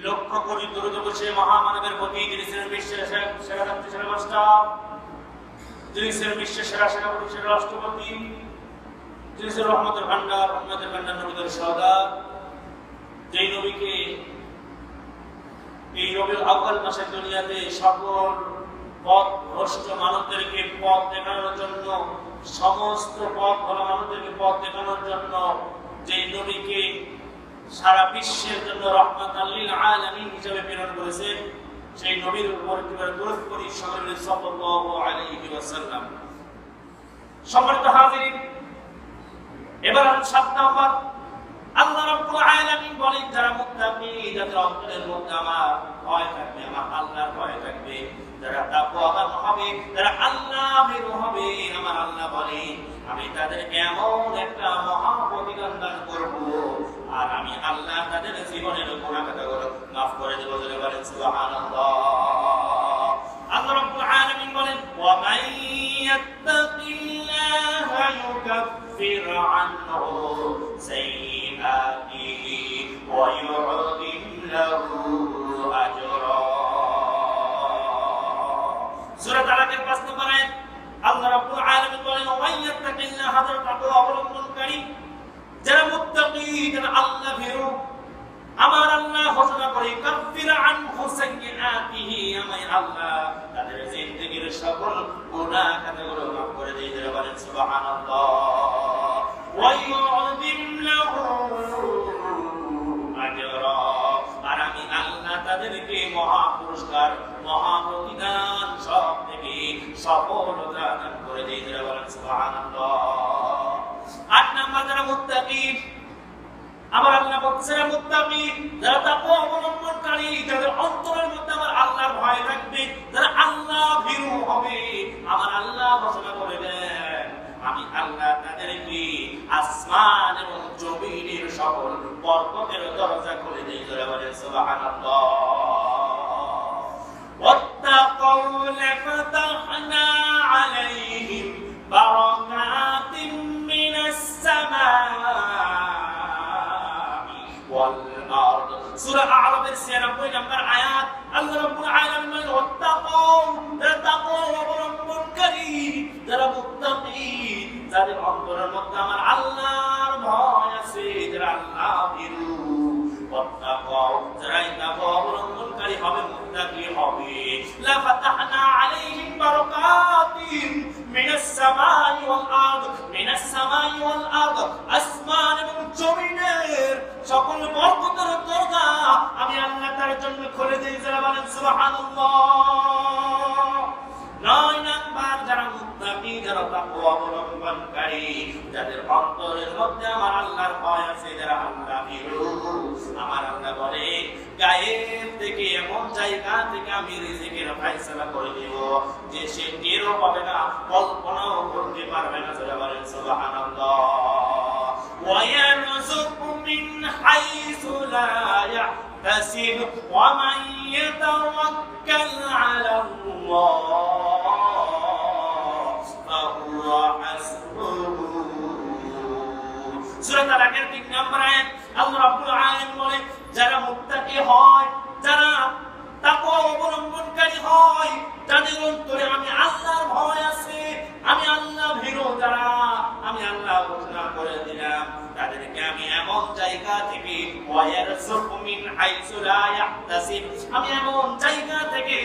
লক্ষ কোটি দরুদ বসে মহামানবের প্রতি যিনি ছিলেন বিশ্বের সেরা জাতি সেরা মাস্টার, যিনি ছিলেন বিশ্বের সেরা সেনাপতি সেরা রাষ্ট্রপতি, যিনি ছিলেন রহমতের ভান্ডার নবীদের সর্দার, যেই নবীকে এই রবিউল আউয়াল মাসের দুনিয়াতে সকল পথ ভ্রষ্ট মানুষদেরকে পথ দেখানোর জন্য, সমস্ত পথ ভরা মানুষদেরকে পথ দেখানোর জন্য যেই নবীকে সারা বিশ্বের জন্য রাহমাতাল লিল আলামিন হিসেবে প্রেরণ করেছেন, সেই নবীর উপর কিভাবে দরুদ করি সকলে সাল্লাল্লাহু আলাইহি ওয়াসাল্লাম। সম্মানিত হাজিরিন, এবার 7 নাম্বার, আল্লাহ রাব্বুল আলামিন বলেন যারা মুত্তাকি, যাদের অন্তরের মধ্যে আমার ভয় থাকবে, আমার আল্লাহর ভয় থাকবে, যারা তাকওয়াবান হবে, যারা আল্লাহ ভীরু হবে, আমার আল্লাহ বলেন আমি তাদের এমন একটা মহা প্রতিদান দান করব, আর আমি আল্লাহ তাদের জীবনের গুনাহ খাতাগুলো মাফ করে দেব। বলে বলেন সুবহানাল্লাহ। আল্লাহ রাব্বুল আলামিন বলেন ওয়া মান ইয়াত্তাকিল্লাহা ইউকাফির আনহু সাইয়্যাতিহি ওয়া ইউ'যিম লাহু আজরা। সূরা তালাকের 5 নম্বর আয়াত আল্লাহ রাব্বুল আলামিন বলেন ওয়া মান ইয়াত্তাকিল্লাহা, যারা তাকওয়া অবলম্বনকারী, যারা মুত্তাকি, যারা আল্লাহ ভীরু, আমার আল্লাহ ঘোষণা করে কাফির আনহু সাইয়্যাতিহি, আমি আল্লাহ তাদের জিন্দেগীর সকল গুনাহ খাতাগুলো মাফ করে দেই। যারা বলেন সুবহানাল্লাহ। ওয়া ইউ'যিম লাহু আজরা, আর আমি আল্লাহ তাদেরকে মহা পুরস্কার, মহা প্রতিদান, সব থেকে সফলতা দান করে দেই। যারা বলেন সুবহানাল্লাহ। 8 নাম্বার, যারা মুত্তাকি, আমার আল্লাহ বলছেন মুত্তাকি, যারা তাকওয়া অবলম্বনকারী, যাদের অন্তরের মধ্যে আমার আল্লাহর ভয় থাকবে, যারা আল্লাহ ভীরু হবে, আমার আল্লাহ ঘোষণা করে দেন আমি আল্লাহ তাদেরকে আসমান এবং জমিনের সকল বরকতের দরজা খুলে দেই। যারা বলেন সুবহানাল্লাহ। ওয়াত্তাকাউ লাফতাহনা আলাইহিম বারাকাতিম মিনাস সামাই ওয়াল আরদ। সূরা আ'রাফের 96 নম্বর আয়াত আল্লাহ রাব্বুল আলামিন বলেন ওয়াত্তাকাউ, যারা তাকওয়া অবলম্বনকারী, যারা মুত্তাকি, যাদের অন্তরের মধ্যে আমার আল্লাহর ভয় আছে, যারা আল্লাহ ভীরু, ওয়াত্তাকাউ, যারা তাকওয়া অবলম্বনকারী হবে, মুত্তাকি হবে, লা ফাতাহনা আলাইহিম বারাকাতিন মিনাস সামাই ওয়াল আরদ, মিনাস সামাই ওয়াল আরদ, আসমান এবং জমিনের সকল বরকতের দরজা আমি আল্লাহ তার জন্য খুলে দেই। যারা বলেন সুবহানাল্লাহ। 9 নাম্বার, যারা মুত্তাকি, যারা তাকওয়া অবলম্বনকারী, যাদের অন্তরের মধ্যে আমার আল্লাহর ভয় আছে, যারা আল্লাহ ভীরু, আমার আল্লাহ বলে গায়েব থেকে এমন জায়গা থেকে আমি রিজিকের ফয়সালা করে দেব যে সে টেরও পাবে না, কল্পনাও করতে পারবে না। যারা বলেন সুবহানাল্লাহ। ওয়া ইয়ারযুকু মিন হাইসু লা ইয়াহতাসিব ওয়া মান ইয়াতাওয়াক্কাল আলাল্লাহ ফাহুয়া হাসবুহু। সূরা তালাকের 3 নম্বর আয়াত আল্লাহ রাব্বুল আলামিন বলেন যারা মুত্তাকি হয়, যারা তাকওয়া অবলম্বনকারী হয়, যাদের অন্তরে আমি আল্লাহর ভয় আছে, আমি আল্লাহ ভীরু, যারা আমি আল্লাহ ঘোষণা করে দিলাম তাদেরকে আমি এমন জায়গা থেকে ওয়ায়ারযুকু মিন হাইসু লা ইয়াহতাসিব, আমি এমন জায়গা থেকে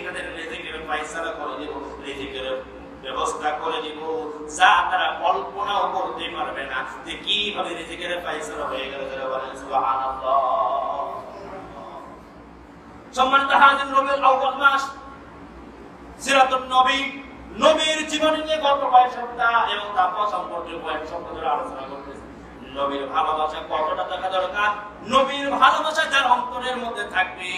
তাদের রিজিকের ফয়সালা করে দেব, রিজিকের ব্যবস্থা করে দিব যা তারা কল্পনাও করতে পারবে না যে কিভাবে রিজিকের ফয়সালা হয়ে গেল। যারা বলেন সুবহানাল্লাহ। সম্মানিত হাজির, রবিউল আউয়াল মাস, সিরাতুন নবী, নবীর জীবনী নিয়ে গত কয়েক সপ্তাহ এবং তাকওয়া সম্পর্কে কয়েক সপ্তাহ ধরে আলোচনা করতেছি। নবীর ভালোবাসা কতটা দেখা দরকার, নবীর ভালোবাসা যার অন্তরের মধ্যে থাকবে,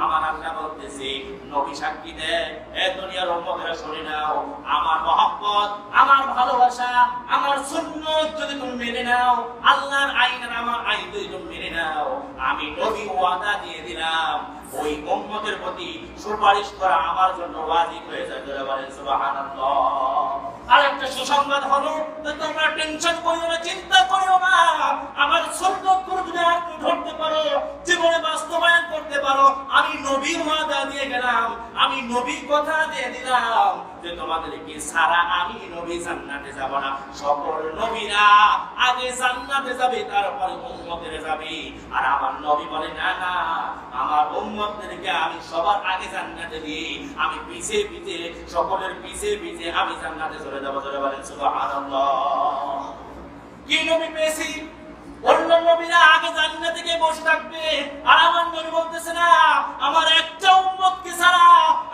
আমার আল্লাহ বলতেছে, নবী সাক্ষী দেয়, এ দুনিয়ার উম্মতেরা শুনে নাও, আমার মহব্বত, আমার ভালোবাসা, আমার সুন্নাত যদি তুমি মেনে নাও, আল্লাহর আইন আর আমার আইন যদি তুমি মেনে নাও, আমি নবী ওয়াদা দিয়ে দিলাম ওই উম্মতের প্রতি সুপারিশ করা আমার জন্য ওয়াজিব হয়ে যায়। যারা বলেন সুবহানাল্লাহ। আর একটা সুসংবাদ হলো যে তোমরা টেনশন করিও না, চিন্তা করিও না, আমার সুন্নাত গুলো যদি আর ধরতে পারো, জীবনে বাস্তবায়ন নবী জান্নাতে যাব না, সকল নবীরা আগে জান্নাতে যাবে, তারপরে উম্মতের যাবে। আর আমার নবী বলে না না, আমার উম্মতদেরকে আমি সবার আগে জান্নাতে দিই, আমি পিছে পিছে সকলের পিছে পিছে আমি জান্নাতে চলে যাব। জোরে বলেন সুবহানাল্লাহ। কি নবী পেয়েছি? অন্য নবীরা আগে জান্নাতে গিয়ে বসে থাকবে, আর আমার নবী বলতেছে না, আমার একটা উম্মতকে ছাড়া,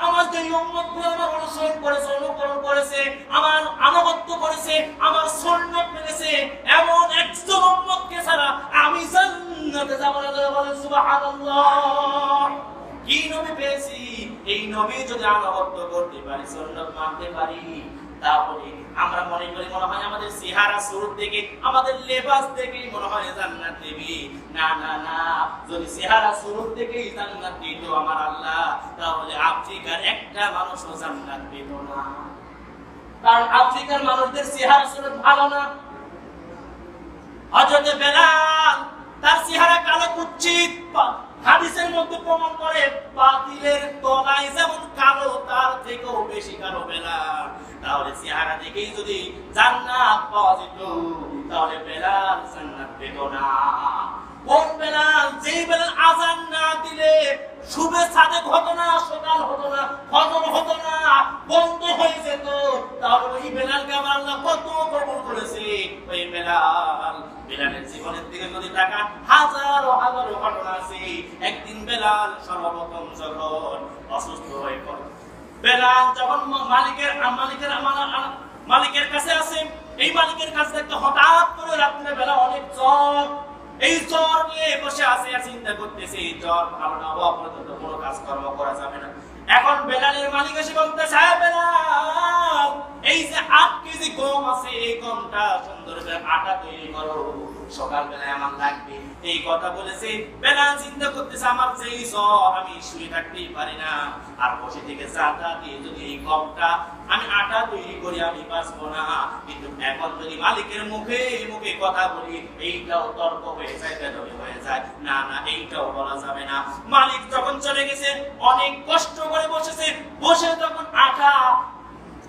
আমার যে উম্মতগুলো আমার অনুসরণ করেছে, অনুকরণ করেছে, আমার আনুগত্য করেছে, আমার সুন্নাত মেনেছে, এমন একজন উম্মতকে ছাড়া আমি জান্নাতে যাব না। বলেন সুবহানাল্লাহ। কি নবী পেয়েছি? এই নবী যদি আনুগত্য করতে পারি, সুন্নাত মানতে পারি, তাহলে আমরা মনে করি মনে হয় আমাদের চেহারা সুরত দেখে, আমাদের লেবাস দেখে মনে হয় জান্নাত দেবে। না না না, যদি চেহারা সুরত দেখেই জান্নাত দিত আমার আল্লাহ, তাহলে আফ্রিকার একটা মানুষও জান্নাত পেত না। কারণ আফ্রিকার মানুষদের চেহারা সুরত ভালো না। হযরত বেলাল তার চেহারা কালো কুৎসিত, হাদিসের মধ্যে প্রমাণ করে বাতিলের তলায় যেমন কালো, তার থেকেও বেশি কালো বেলাল। তাহলে চেহারা দেখেই যদি জান্নাত পাওয়া যেত, তাহলে বেলাল জান্নাত পেত না। কোন বেলাল? যেই বেলাল আযান না দিলে সুবে সাদেক হতো না, সকাল হতো না, ফজর হতো না, বন্ধ হয়ে যেত, তাহলে ওই বেলালকে আমার আল্লাহ কত কবুল করেছে। ওই বেলালের জীবনের দিকে যদি তাকান, হাজারো হাজারো ঘটনা আছে। একদিন বেলাল সর্বপ্রথম যখন অসুস্থ হয়ে পড়ে, বেলাল যখন মালিকের কাছে আসে, এই মালিকের কাছে দেখতে হঠাৎ করে রাত্রে বেলা অনেক জ্বর, এই জ্বর নিয়ে বসে আছে, আর চিন্তা করতেছে এই জ্বর ভালো না হওয়া পর্যন্ত কোনো কাজকর্ম করা যাবে না। এখন বেলালের মালিক এসে বলতেছে, হ্যাঁ বেলাল, এই যে 8 কেজি গম আছে, এই গমটা সুন্দর করে আটা তৈরি করো, সকালবেলায় আমার লাগবে। এই কথা বলেছে। বেলাল চিন্তা করতেছে, আমার যেই জ্বর, আমি শুয়ে থাকতেই পারি না, আর বসে থেকে চাটা দিয়ে যদি এই গমটা আমি আটা তৈরি করি আমি বাঁচবো না। কিন্তু এখন যদি মালিকের মুখে মুখে কথা বলি, এইটাও তর্ক হয়ে যায়, বেদবি হয়ে যায়। না না, এইটাও বলা যাবে না। মালিক যখন চলে গেছে, অনেক কষ্ট করে বসেছে, বসে যখন আটা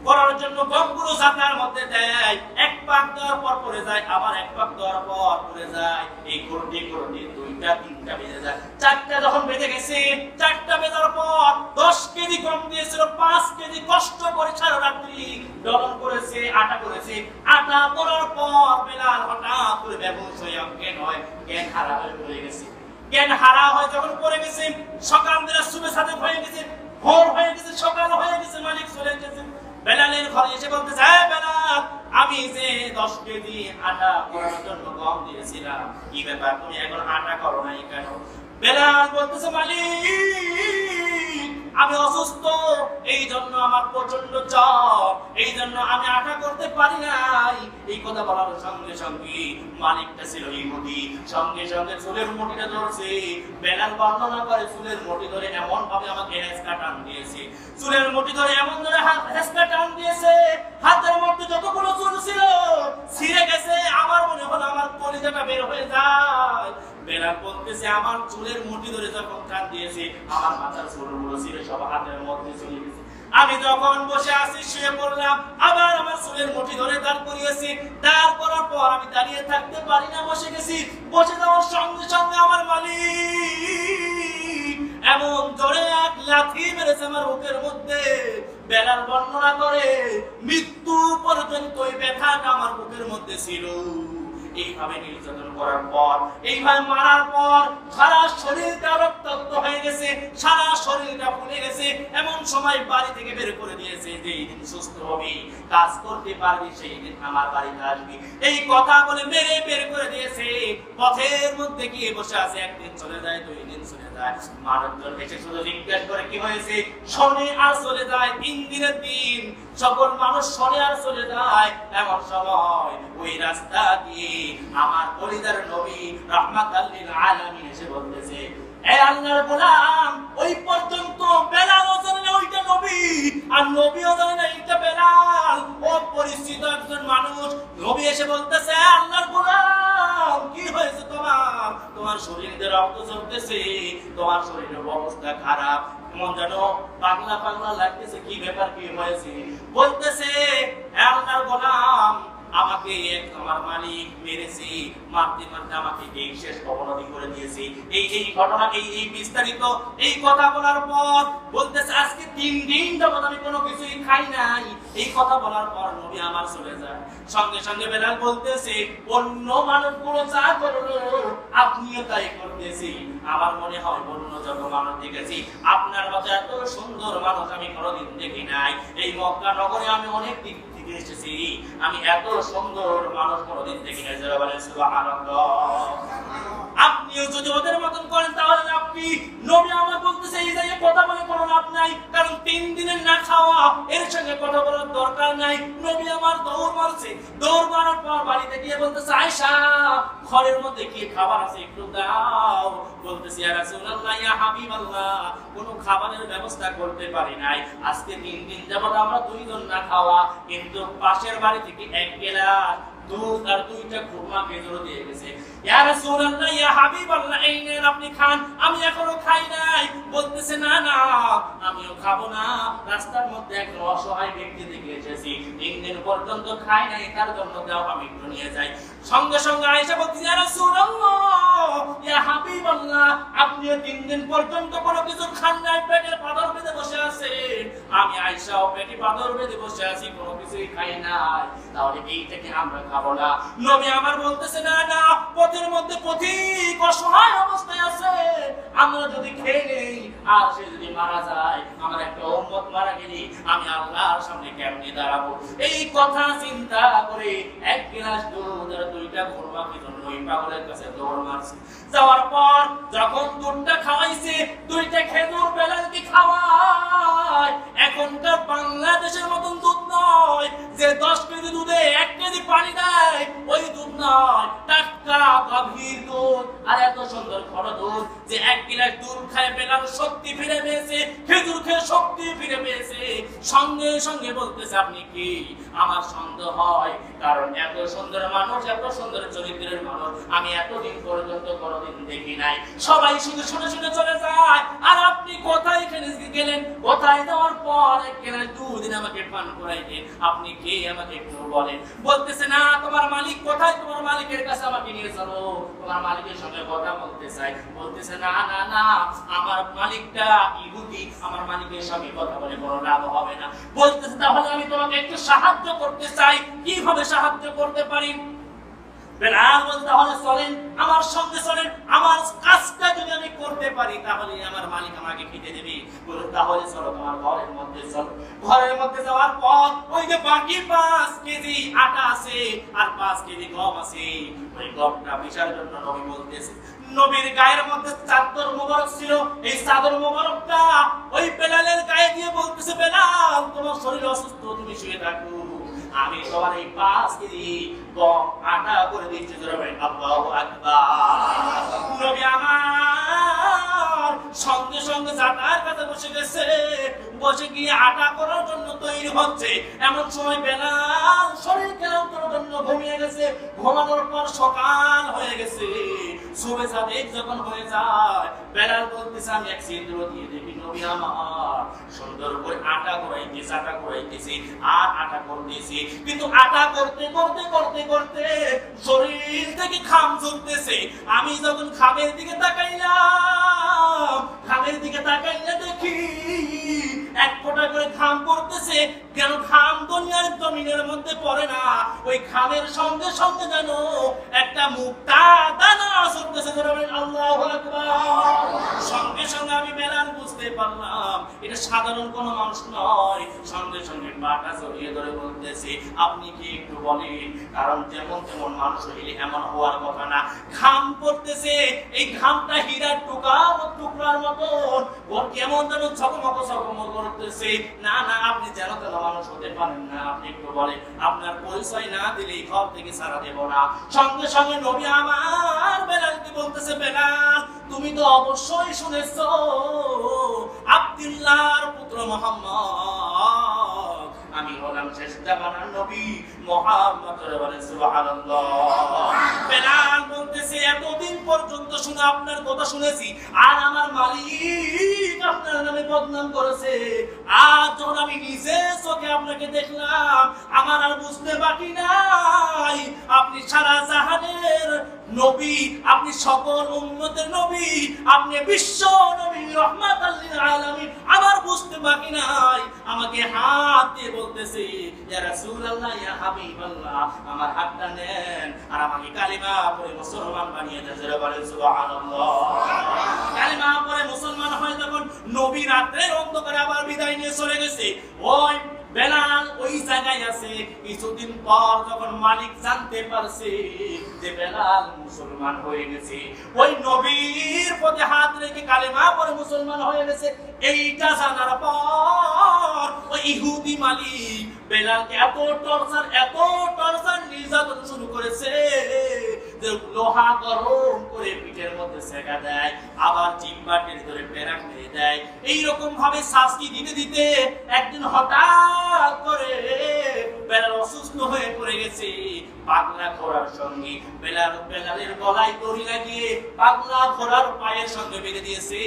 করার জন্য গমগুলো জাতার মধ্যে দেয়, এক পাক দেওয়ার পর পড়ে যায়, আবার এক পাক দেওয়ার পর পড়ে যায়, এই করতে করতে 2টা 3টা বেজে যায়। 4টা যখন বেজে গেছে, 4টা বেজার পর 10 কেজি গম দিয়েছিল, 5 কেজি কষ্ট করে সারা রাত্রি ডলন করেছে, আটা করেছে। আটা করার পর বেলাল হঠাৎ করে বেহুশ হয়ে জ্ঞান হারা হয়ে পড়ে গেছে। জ্ঞান হারা হয়ে যখন পড়ে গেছে, সকালবেলা সুবে সাদেক হয়ে গেছে, ভোর হয়ে গেছে, সকাল হয়ে গেছে, মালিক চলে গেছে। বেলালের ঘরে এসে বলতেছে, হ্যাঁ বেলাল, আমি যে 10 কেজি আটা করার জন্য গম দিয়েছিলাম, কি ব্যাপার, তুমি এখন আটা করো নাই কেন? বেলাল বলতেছে, মালিক, আমি অসুস্থ, এই জন্য আমার প্রচন্ড জ্বর, এই জন্য আমি আটা করতে পারি নাই। এই কথা বলার সঙ্গে সঙ্গে মালিকটা ছিল ইহুদি, সঙ্গে সঙ্গে চুলের মুঠিটা ধরছে। বেলাল বর্ণনা করে, চুলের মুঠি ধরে এমন ভাবে আমাকে হেঁচকা টান দিয়েছে, চুলের মুঠি ধরে এমন ধরে হেঁচকা টান দিয়েছে, হাতের মধ্যে যতগুলো চুল ছিল ছিঁড়ে গেছে, আমার মনে হলো আমার কলিজাটা বের হয়ে যায়। বেলাল বলতেছে, আমার চুলের মুঠি ধরে যখন টান দিয়েছে, আমার মাথার চুলগুলো ছিঁড়ে সব হাতের মধ্যে চলে গেছে। আমি যখন বসে আছি, শুয়ে পড়লাম, আবার আমার চুলের মুঠি ধরে দাঁড় করিয়েছি, দাঁড় করার পর আমি দাঁড়িয়ে থাকতে পারি না, বসে গেছি। বসে যাওয়ার সঙ্গে সঙ্গে আমার মালিক এমন জোরে এক লাথি মেরেছে আমার বুকের মধ্যে। বেলাল বর্ণনা করে, মৃত্যু পর্যন্ত ওই ব্যথাটা আমার বুকের মধ্যে ছিল। এইভাবে নির্যাতন করার পর, এইভাবে মারার পর সারা শরীরটা রক্তাক্ত হয়ে গেছে, সারা শরীরটা ফুলে গেছে। এমন সময় বাড়ি থেকে বের করে দিয়েছে, যে এই দিন সুস্থ হবি, কাজ করতে পারবি, সেই দিন আমার বাড়িতে আসবি। এই কথা বলে মেরে বের করে দিয়েছে। পথের মধ্যে গিয়ে বসে আছে, একদিন চলে যায়, 2 দিন চলে যায়। মানুষজন এসে শুধু জিজ্ঞাসা করে, কি হয়েছে? শোনে আর চলে যায়। 3 দিনের দিন সকল মানুষ শোনে আর চলে যায়। এমন সময় ওই রাস্তা দিয়ে আমার কলিজার নবী রাহমাতাল লিল আলামিন এসে বলতেছে, এ আল্লাহর গোলাম, ওই পর্যন্ত বেলালও জানে না ওইটা নবী, আর নবীও জানে না এটা বেলাল। ও পরিচিত একজন মানুষ। নবী এসে বলতেছে, আল্লাহর গোলাম, কি হয়েছে তোমার? তোমার শরীরে রক্ত ঝরতেছে, তোমার শরীরের অবস্থা খারাপ। এমন যেন পাগলা পাগলা লাগতেছে, কি ব্যাপার, কি হয়েছে? বলতেছে, আল্লাহর গোলাম, আমাকে আমার মালিক মেরেছে, মারতে মারতে আমাকে এই শেষ অবনতি করে দিয়েছে। এই ঘটনা, এই বিস্তারিত এই কথা বলার পর বলতেছে, আজকে 3 দিন যাবত আমি কোনো কিছুই খাই নাই। এই কথা বলার পর নবী আমার চলে যায়। সঙ্গে সঙ্গে বেলাল বলতেছে, অন্য মানুষগুলো যা করলো আপনিও তাই করতেছি। আমার মনে হয় অন্য যত মানুষ দেখেছি, আপনার মতো এত সুন্দর মানুষ আমি কোনোদিন দেখি নাই। এই মক্কা নগরে আমি অনেক দিন থেকে এসেছি, আমি এত সুন্দর মানুষ কোনোদিন দেখি নাই। যারা বলেন সুবহানাল্লাহ। আপনিও যদি ওদের মতন করেন তাহলে আপনি, নবী আমার বলতেছে, এই জায়গায় কথা বলে কোনো লাভ নাই, কারণ 3 দিনের না খাওয়া, এর সঙ্গে কথা বলার দরকার নাই। নবী আমার দৌড় মারছে, দৌড় মারার পর বাড়িতে গিয়ে বলতেছে, আয়েশা, ঘরের মধ্যে কি খাবার আছে একটু দাও। বলতেছে, ইয়া রাসূলুল্লাহ, ইয়া হাবিবাল্লাহ, কোনো খাবারের ব্যবস্থা করতে পারি নাই। আজকে 3 দিন যাবত আমরা 2 জন না খাওয়া, কিন্তু পাশের বাড়ি থেকে 1 গ্লাস দুধ আর 2টা খুরমা খেজুর দিয়ে গেছে। ইয়া রাসূলুল্লাহ, ইয়া হাবিবাল্লাহ, এই নেন আপনি খান, আমি এখনো খাই নাই। বলতেছে, না না, আমিও খাবো না, রাস্তার মধ্যে এক অসহায় ব্যক্তি দেখে এসেছি, 3 দিন পর্যন্ত খাই নাই, তার জন্য দাও, আমি একটু নিয়ে যাই। সঙ্গে সঙ্গে আয়েশা বলতেছে, ইয়া রাসূলুল্লাহ, ইয়া হাবিবাল্লাহ, আপনিও 3 দিন পর্যন্ত কোনো কিছু খান নাই, পেটে পাথর বেঁধে বসে আছেন। আমি আয়েশাও পেটে পাথর বেঁধে বসে আছি, কোনো কিছুই খাই নাই, তাহলে এইটাকে আমরা খাবো না। নবী আমার বলতেছে, না না, পথের মধ্যে পথিক অসহায় অবস্থায় আছে, আমরা যদি খেয়ে নেই আর সে যদি মারা যায়, আমার একটা উম্মত মারা গেলে আমি আল্লাহর সামনে কেমনে দাঁড়াবো? এই কথা চিন্তা করে 1 গ্লাস দুধ আর 2টা খুরমা খেজুর ওই পাগলের কাছে দৌড় মারছে। যাওয়ার পর যখন দুধটা খাওয়াইছে, 2টা খেজুর বেলালকে খাওয়ায়। এখনকার বাংলাদেশের মতন দুধ নয় যে 10 কেজি দুধে 1 কেজি পানি দেয়, ওই দুধ নয়, টাটকা গাভীর দুধ, আর এত সুন্দর ঘন দুধ যে 1 গ্লাস দুধ খায় বেলাল শক্তি ফিরে পেয়েছে, খেজুর খেয়ে শক্তি ফিরে পেয়েছে। সঙ্গে সঙ্গে বলতেছে, আপনি কি? আমার সন্দেহ হয়, কারণ এত সুন্দর মানুষ, এত সুন্দর চরিত্রের মানুষ আমি এতদিন পর্যন্ত কোনোদিন দেখি নাই। সবাই শুধু শুনে শুনে চলে যায়, আর আপনি কোথায় গেলেন? কোথায় যাওয়ার পর 1 গ্লাস দুধ আমাকে পান করাইতে, আপনি কে আমাকে একটু বলেন। বলতেছে, না, তোমার মালিক কোথায়? তোমার মালিকের কাছে আমাকে নিয়ে চলো, তোমার মালিকের সঙ্গে কথা বলতে চাই। বলতেছে, না না না, আমার মালিকটা ইহুদি, আমার মালিকের সঙ্গে কথা বলে কোনো লাভ হবে না। বলতেছে, তাহলে আমি তোমাকে একটু সাহায্য করতে চাই, কিভাবে সাহায্য করতে পারি? বেলাল বলতে, তাহলে চলেন, আমার সঙ্গে চলেন, আমার কাজটা যদি আমি করতে পারি তাহলে আমার মালিক আমাকে খেতে দেবে। বলে, তাহলে চলো, তোমার ঘরের মধ্যে চলো। ঘরের মধ্যে যাওয়ার পর ওই যে বাকি 5 কেজি আটা আছে আর 5 কেজি গম আছে, ওই গমটা মিশার জন্য নবী বলতেছে, নবীর গায়ের মধ্যে চাদর মোবারক ছিল, এই চাদর মোবারকটা ওই বেলালের গায়ে দিয়ে বলতেছে, বেলাল, তোমার শরীর অসুস্থ, তুমি শুয়ে থাকো, আমি তোমার এই 5 কেজি গম আটা করে দিচ্ছি। আল্লাহু আকবার। নবী আমার সঙ্গে সঙ্গে জাটার কাছে বসে গেছে, বসে গিয়ে আটা করার জন্য তৈরি হচ্ছে। এমন সময় বেলাল শরীর ক্লান্তর জন্য ঘুমিয়ে গেছে। ঘুমানোর পর সকাল হয়ে গেছে, সুবে সাদেক যখন হয়ে যায়, বেলাল বলতেছে, আমি এক ছিদ্র দিয়ে দেখি নবী আমার সুন্দর করে আটা করাইতেছি আর আটা করতেছি, কিন্তু আটা করতে করতে করতে করতে শরীর থেকে ঘাম ঝরতেছে। আমি যখন ঘামের দিকে তাকাইলাম দেখি 1 ফোঁটা করে ঘাম পড়তেছে। কেন ঘাম দুনিয়ার জমিনের মধ্যে পড়ে না, ওই ঘামের সঙ্গে সঙ্গে যেন একটা মুক্তা দানা আসতেছে। আল্লাহু আকবার। সঙ্গে সঙ্গে আমি বেলাল বুঝতে পারলাম এটা সাধারণ কোনো মানুষ নয়। সঙ্গে সঙ্গে পাটা জড়িয়ে ধরে বলতেছে, আপনি কি একটু বলেন, কারণ যেমন তেমন মানুষ হইলে এমন হওয়ার কথা না। ঘাম পড়তেছে, এই ঘামটা হীরার টুকরার মতো ওর কেমন যেন ঝকমক করতেছে। না না, আপনি যেন তেন মানুষ হতে পারেন না, আপনি একটু বলেন, আপনার পরিচয় না দিলে এই ঘর থেকে ছাড়া দেব না। সঙ্গে সঙ্গে নবী আমার বেলালকে বলতেছে, বেলাল, তুমি তো অবশ্যই শুনেছো আব্দুল্লাহর পুত্র মুহাম্মদ, আমি হলাম শেষ জামানার নবী মুহাম্মদ। সুবহানাল্লাহ। বেলাল বলতেছে, এতদিন পর্যন্ত শুনে আপনার কথা শুনেছি, আর আমার মালিক আপনার নামে বদনাম করেছে। আর যখন আমি নিজে চোখে আপনাকে দেখলাম, আমার আর বুঝতে বাকি নাই আপনি সারা জাহানের নবী, আপনি সকল উম্মতের নবী, আপনি বিশ্ব নবী, রাহমাতাল লিল আলামিন। আমার বুঝতে বাকি নাই, আমাকে হাত দিয়ে বলতেছে, ইয়া রাসূলুল্লাহ, ইয়া হাবিবাল্লাহ, আমার হাতটা নেন আর আমাকে কালিমা পড়ে মুসলমান বানিয়ে দেন। যারা বলেন সুবহানাল্লাহ। কালিমা পড়ে মুসলমান হয় যখন, নবী রাতের অন্ধকারে আবার বিদায় নিয়ে চলে গেছে। ওই বেলাল ওই জায়গায় আছে। কিছুদিন পর যখন মালিক জানতে পারছে যে বেলাল মুসলমান হয়ে গেছে, ওই নবীর প্রতি হাত রেখে কালেমা পড়ে মুসলমান হয়ে গেছে, এইটা জানার পর ওই ইহুদি মালিক বেলালকে এত টর্চার নির্যাতন শুরু করেছে যে লোহা গরম করে পিঠের মধ্যে সেকা দেয়, আবার জিহ্বার ধরে পেরাক মেরে দেয়। এইরকম ভাবে শাস্তি দিতে দিতে একদিন হঠাৎ করে বেলাল অসুস্থ হয়ে পড়ে গেছে। পাগলা ঘোড়ার সঙ্গে বেলালের গলায় দড়ি লাগিয়ে পাগলা ঘোড়ার পায়ের সঙ্গে বেঁধে দিয়েছে,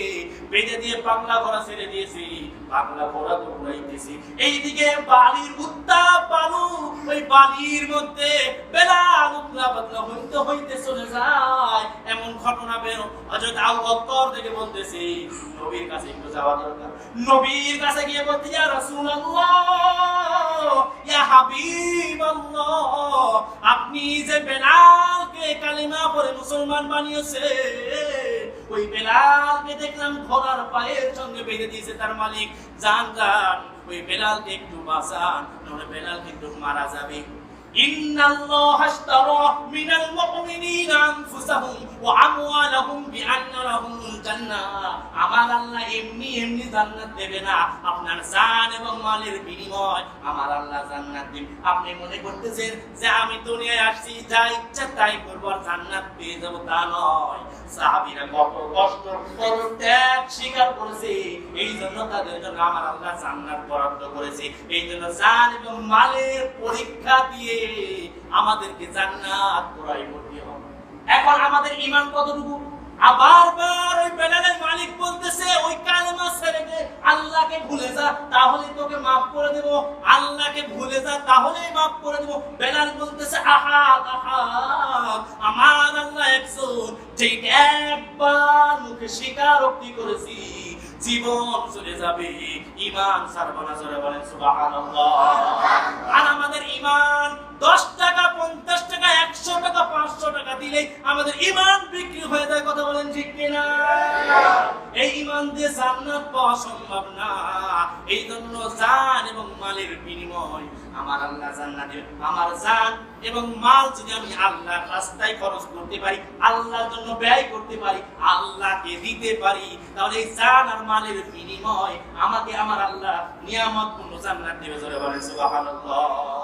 বেঁধে দিয়ে পাগলা ঘোড়া ছেড়ে দিয়েছে। পাগলা ঘোড়া দৌড়াইতেছে, এইদিকে বালির উত্তাপ বালু, ওই বালির মধ্যে বেলাল উতলা পাতলা হইতে চলে যায়। এমন ঘটনা বের হযরত আবু বকর থেকে বলতেছে, নবীর কাছে একটু যাওয়া দরকার। নবীর কাছে গিয়ে বলতে, ইয়া রাসূলুল্লাহ, ইয়া হাবিবাল্লাহ, আপনি যে বেলালকে কালিমা পড়ে মুসলমান বানিয়েছে, ওই বেলালকে দেখলাম ঘোড়ার পায়ের সঙ্গে বেঁধে দিয়েছে তার মালিক। জান ওই বেলালকে একটু বাঁচান, নইলে বেলাল কিন্তু মারা যাবে। ইন্নাল্লাহা আশতারা মিনাল মুমিনিনা আনফুসাহুম ওয়া আমওয়ালাহুম বিআন্না লাহুমুল জান্নাহ। আমার আল্লাহ এমনি জান্নাত দেবে না, আপনার জান এবং মালের বিনিময় আমার আল্লাহ জান্নাত দিবেন। আপনি মনে করতেছেন যে আমি দুনিয়ায় আসছি, যা ইচ্ছা তাই করব আর জান্নাত পেয়ে যাব, তা নয়। সাহাবীরা কত কষ্ট কত ত্যাগ স্বীকার করেছে, এই জন্য তাদের জন্য আমার আল্লাহ জান্নাত বরাদ্দ করেছে। এই জন্য জান এবং মালের পরীক্ষা দিয়ে আমাদেরকে জান্নাত ক্রয় করতে হবে। এখন আমাদের ঈমান কতটুকু? বারবার ওই বেলালের মালিক বলতেছে, ওই কালেমা ছেড়ে দে, আল্লাহকে ভুলে যা, তাহলে তোকে maaf করে দেব, আল্লাহকে ভুলে যা, তাহলেই maaf করে দেব। বেলাল বলতেছে, আহাদ আহাদ, আমার আল্লাহ একজন, যে একবার মুখে স্বীকারোক্তি করেছি জীবন চলে যাবে, ঈমান ছাড়ব না। জোরে বলেন সুবহানাল্লাহ। আর আমাদের ঈমান 10 টাকা 50 টাকা 100 টাকা 500 টাকা দিলে আমাদের ঈমান বিক্রি হয়ে যায়। কথা বলেন ঠিক কিনা? এই ঈমান দিয়ে জান্নাত পাওয়া সম্ভব না। এই জন্য জান এবং মালের বিনিময় আমার আল্লাহ জান্নাত দিবেন। আমার জান এবং মাল যদি আমি আল্লাহর রাস্তায় খরচ করতে পারি, আল্লাহর জন্য ব্যয় করতে পারি, আল্লাহকে দিতে পারি, তাহলে এই জান আর মালের বিনিময় আমাকে আমার আল্লাহ নিয়ামতপূর্ণ জান্নাত দিবে। জোরে বলেন সুবহানাল্লাহ।